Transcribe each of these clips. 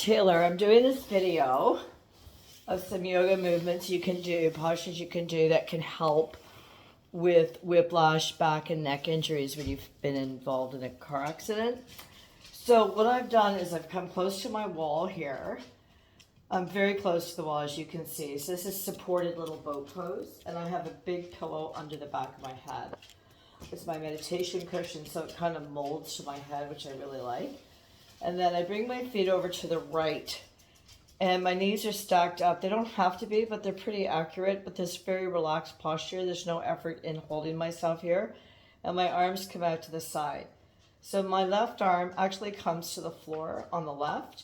Taylor, I'm doing this video of some yoga movements you can do, postures you can do that can help with whiplash, back and neck injuries when you've been involved in a car accident. So what I've done is I've come close to my wall here. I'm very close to the wall, as you can see. So this is supported little boat pose, and I have a big pillow under the back of my head. It's my meditation cushion, so it kind of molds to my head, which I really like. And then I bring my feet over to the right, and my knees are stacked up. They don't have to be, but they're pretty accurate, but this very relaxed posture. There's no effort in holding myself here. And my arms come out to the side. So my left arm actually comes to the floor on the left.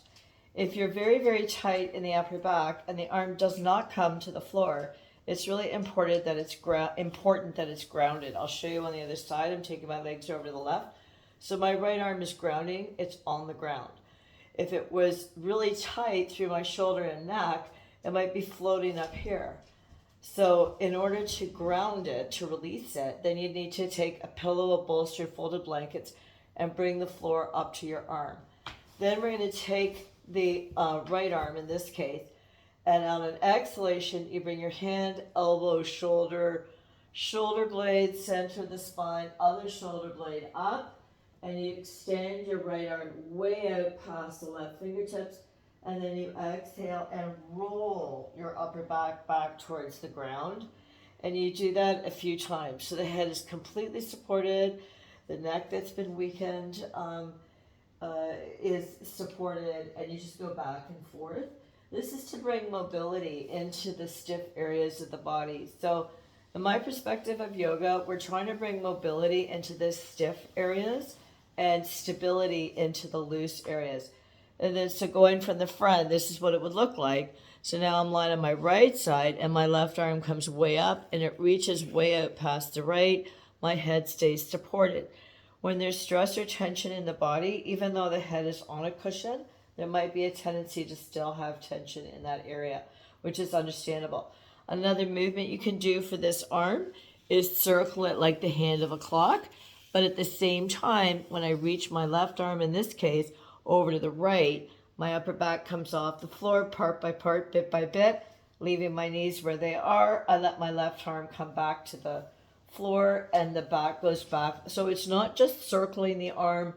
If you're very, very tight in the upper back and the arm does not come to the floor, it's really important that it's grounded. I'll show you on the other side. I'm taking my legs over to the left. So my right arm is grounding, it's on the ground. If it was really tight through my shoulder and neck, it might be floating up here. So in order to ground it, to release it, then you need to take a pillow, a bolster, folded blankets, and bring the floor up to your arm. Then we're going to take the right arm in this case, and on an exhalation, you bring your hand, elbow, shoulder, shoulder blade, center of the spine, other shoulder blade up, and you extend your right arm way out past the left fingertips, and then you exhale and roll your upper back towards the ground. And you do that a few times. So the head is completely supported, the neck that's been weakened is supported, and you just go back and forth. This is to bring mobility into the stiff areas of the body. So in my perspective of yoga, we're trying to bring mobility into the stiff areas and stability into the loose areas. And then so going from the front, this is what it would look like. So now I'm lying on my right side and my left arm comes way up and it reaches way out past the right. My head stays supported. When there's stress or tension in the body, even though the head is on a cushion, there might be a tendency to still have tension in that area, which is understandable. Another movement you can do for this arm is circle it like the hand of a clock. But at the same time, when I reach my left arm, in this case, over to the right, my upper back comes off the floor part by part, bit by bit, leaving my knees where they are. I let my left arm come back to the floor and the back goes back. So it's not just circling the arm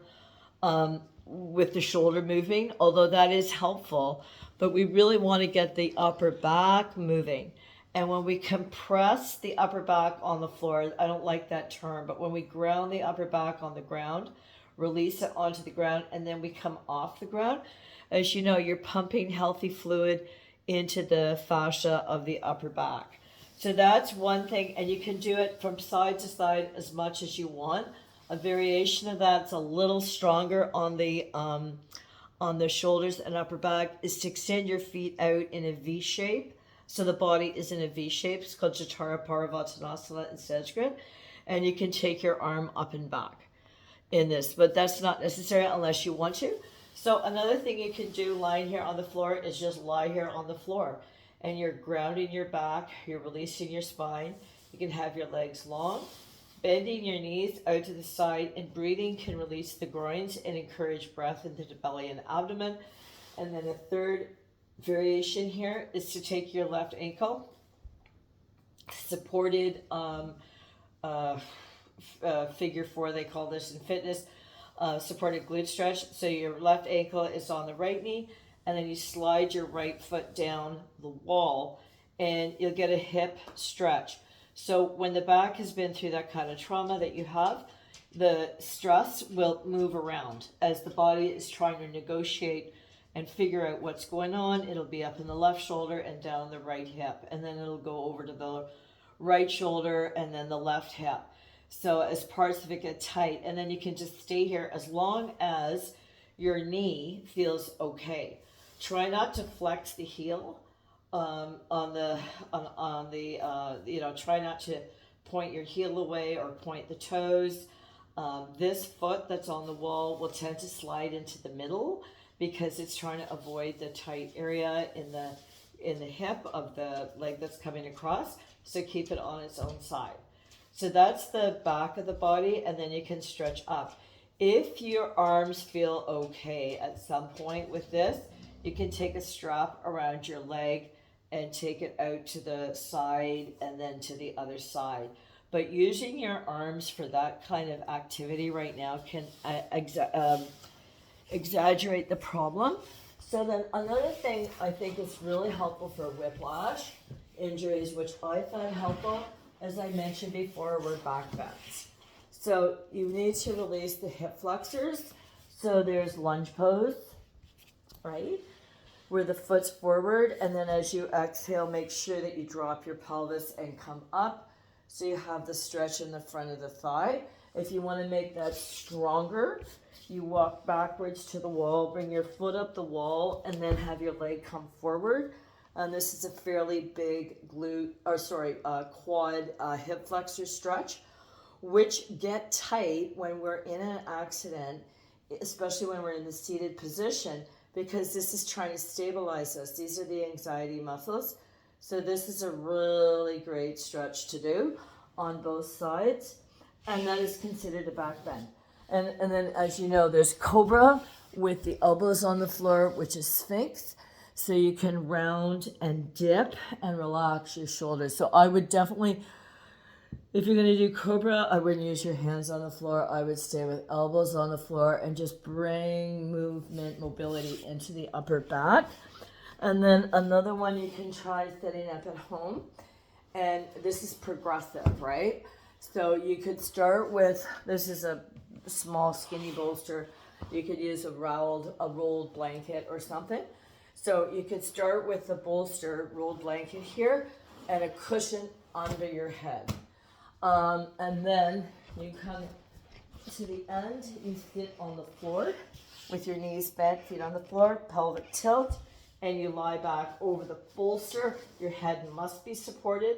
with the shoulder moving, although that is helpful, but we really want to get the upper back moving. And when we compress the upper back on the floor, I don't like that term, but when we ground the upper back on the ground, release it onto the ground, and then we come off the ground, as you know, you're pumping healthy fluid into the fascia of the upper back. So that's one thing, and you can do it from side to side as much as you want. A variation of that's a little stronger on the shoulders and upper back is to extend your feet out in a V shape. So the body is in a V shape. It's called Jatara Parivartanasana in Sanskrit. And you can take your arm up and back in this, but that's not necessary unless you want to. So another thing you can do lying here on the floor is just lie here on the floor. And you're grounding your back, you're releasing your spine. You can have your legs long, bending your knees out to the side, and breathing can release the groins and encourage breath into the belly and abdomen. And then a third variation here is to take your left ankle, supported figure four, they call this in fitness, supported glute stretch. So your left ankle is on the right knee, and then you slide your right foot down the wall, and you'll get a hip stretch. So when the back has been through that kind of trauma that you have, the stress will move around as the body is trying to negotiate and figure out what's going on. It'll be up in the left shoulder and down the right hip, and then it'll go over to the right shoulder and then the left hip. So as parts of it get tight, and then you can just stay here as long as your knee feels okay. Try not to flex the heel try not to point your heel away or point the toes. This foot that's on the wall will tend to slide into the middle because it's trying to avoid the tight area in the hip of the leg that's coming across. So keep it on its own side. So that's the back of the body, and then you can stretch up. If your arms feel okay at some point with this, You can take a strap around your leg and take it out to the side and then to the other side. But using your arms for that kind of activity right now can exaggerate the problem. So then another thing I think is really helpful for whiplash injuries, which I find helpful, as I mentioned before, were back bends. So you need to release the hip flexors. So there's lunge pose, right? Where the foot's forward, and then as you exhale, make sure that you drop your pelvis and come up so you have the stretch in the front of the thigh. If you want to make that stronger, you walk backwards to the wall, bring your foot up the wall, and then have your leg come forward. And this is a fairly big quad hip flexor stretch, which get tight when we're in an accident, especially when we're in the seated position, because this is trying to stabilize us. These are the anxiety muscles. So this is a really great stretch to do on both sides. And that is considered a back bend. And then, as you know, there's Cobra with the elbows on the floor, which is Sphinx. So you can round and dip and relax your shoulders. So I would definitely, if you're going to do Cobra, I wouldn't use your hands on the floor. I would stay with elbows on the floor and just bring mobility into the upper back. And then another one you can try setting up at home. And this is progressive, right? So you could start with, this is a small skinny bolster. You could use a rolled blanket or something. So you could start with the bolster, rolled blanket here, and a cushion under your head. And then you come to the end, you sit on the floor with your knees bent, feet on the floor, pelvic tilt, and you lie back over the bolster. Your head must be supported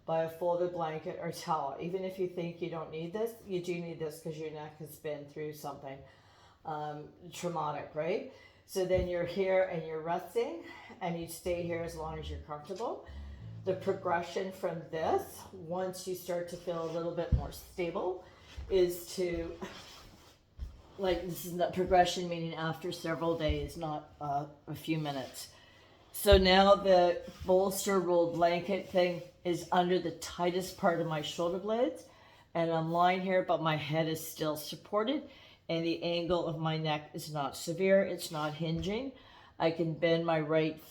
by a folded blanket or towel. Even if you think you don't need this, you do need this because your neck has been through something traumatic, right? So then you're here and you're resting, and you stay here as long as you're comfortable. The progression from this, once you start to feel a little bit more stable, is to, this is the progression, meaning after several days, not a few minutes. So now the bolster rolled blanket thing is under the tightest part of my shoulder blades, and I'm lying here, but my head is still supported, and the angle of my neck is not severe. It's not hinging. I can bend my right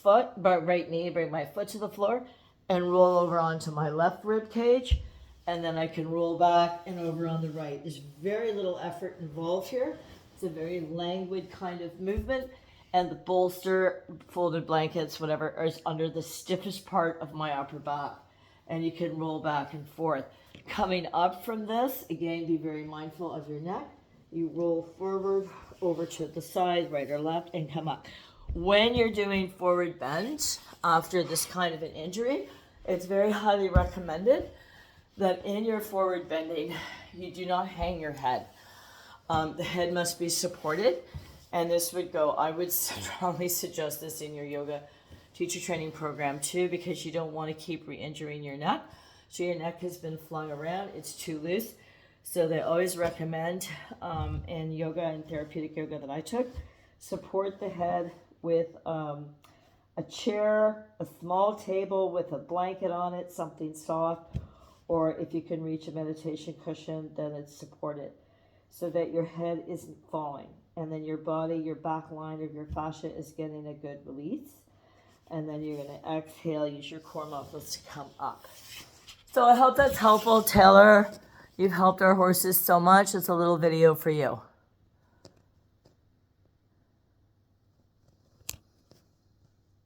knee, bring my foot to the floor, and roll over onto my left rib cage, and then I can roll back and over on the right. There's very little effort involved here. It's a very languid kind of movement, and the bolster, folded blankets, whatever, is under the stiffest part of my upper back, and you can roll back and forth. Coming up from this, again, be very mindful of your neck. You roll forward, over to the side, right or left, and come up. When you're doing forward bends after this kind of an injury, it's very highly recommended that in your forward bending, you do not hang your head. The head must be supported, and this would go, I would strongly suggest this in your yoga teacher training program too, because you don't want to keep re-injuring your neck. So your neck has been flung around, it's too loose. So they always recommend in yoga and therapeutic yoga that I took, support the head with a chair, a small table with a blanket on it, something soft, or if you can reach a meditation cushion, then it's supported so that your head isn't falling. And then your body, your back line of your fascia is getting a good release. And then you're going to exhale, use your core muscles to come up. So I hope that's helpful, Taylor. You've helped our horses so much. It's a little video for you.